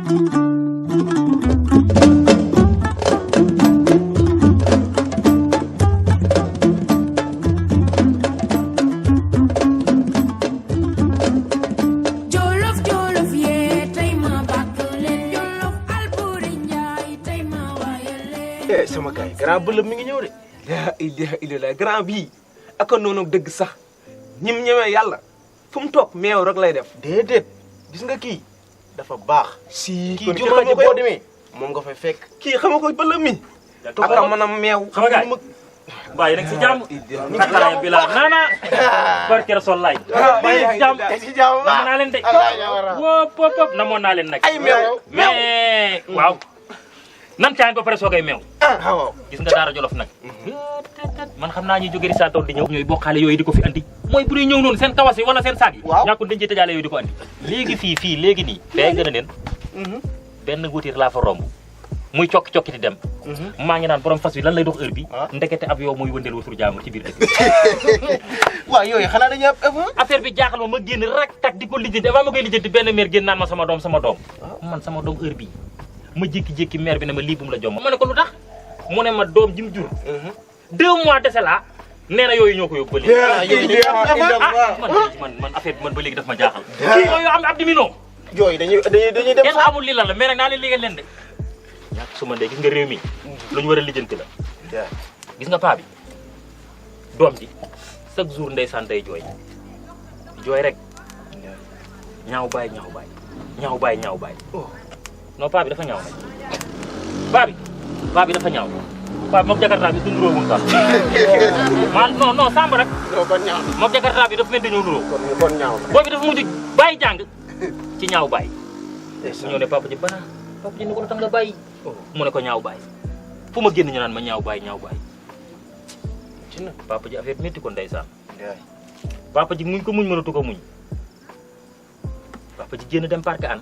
sama gars yi grand bëlëm mi ngi ñëw de la ilaha illallah grand bii ak noonu dëgg sax ñim ñëwee yàlla fu mu toog meew rek lay def déedéet gis nga kii dafa baax si kii juma ji boo demee moom nga fay fekk kii xam nga ko bëlëm mi ak mën a meew xam nga bàyyi nag si jàmm xataay bi la nana barke Rasul laay bàyyi si jàmm nam naa leen de wop wop namoon naa leen nag ay meew mais waaw nan caa ba pare soogay meew gis nga Daara Jolof nag man xam naa ñuy jóge risaator di ñëw ñooy bokkaale yooyu di ko fi andi mooy bu ñuy ñëw noonu seen kawas yi wala seen saag yi ñàkkul dañ cee tëjaale yooyu di ko andi léegi fii léegi nii fee gën a leen benn wutir laa fa romb muy cokki di dem maa ngi naan borom fas wi lan lay dox heure bi ndekete ab yow muy wëndeel wasur jaamur ci biir dëkk waaw yooyu xanaa dañuy affaire bi jaaxal ma génn rak tak di ko lijjanti avant ma koy lijjanti benn maire génn naan ma sama doom man sama doom heure bi ma jékki-jékki maire bi ne ma lii bu mu la jom ma ne ko lu tax mu ne ma doom ji mu jur 2 mois dese la nee na yooyu ñoo ko yóbbu ba léegi man affaire bi man ba léegi daf ma jaaxal kii yooyu am ab dimino yooyu dañuy dem kenn xamul li lan la mais nag naa leen liggéey leen de ñàkk su ma ndee gis nga réew mi lu ñu war a lijjanti la gis nga paa bi doom ji chaque jour ndeysaan day jooy rek ñaaw baay non paa bi dafa ñaaw nag paa bi dafa ñaaw paa bi moom jakarta bi du nuroo mun sax non Samba rek moom jakarta bi dafa mel dañoo nuroo kon ñaaw boo bi dafa mujj bàyyi jàng ci ñaaw baay su ñëw ne papa ji ne ko lu tax nga bàyyi mu ne ko ñaaw baay fu ma génn ñu naan ma ñaaw baay papa ji affaire métti ko ndeysaan papa ji muñ ko muñ mënatu ko muñ papa ji génn dem parc an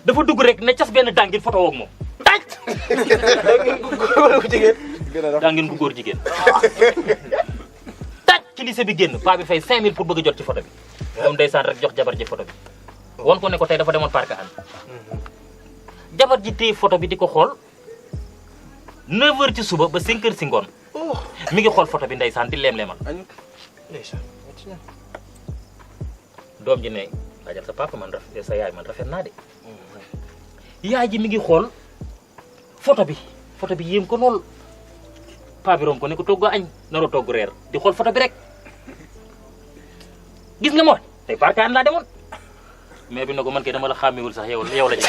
dafa dugg rek ne cas benn dangin photo ak moom taj dangin gu góor jigéen taj ci lycée bi génn paa bi fay 5000 pour bëgg a jot ci photo bi moom ndeysaan rek jox jabar ji photo bi won ko ne ko tey dafa demoon parc an jabar ji téye photo bi di ko xool 9h ci suba ba 5h si ngoon mi ngi xool photo bi ndeysaan di leem-leemal doom ji ne laajal sa papa man rafet sa yaay man rafet naa de yaay ji mi ngi xool photo bi yéem ko lool paa bi rom ko ne ko togg añ naroo togg reer di xool photo bi rek gis nga mooy tey parkaan laa demoon mais bi ne ko man kay dama la xàmmewul sax yow la ci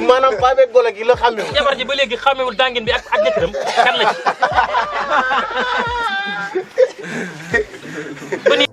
maanaam paa beeg golo gi la xàmmewul jabar ji ba léegi xàmmewul dangin bi ak jëkkëram kan la ci ba nii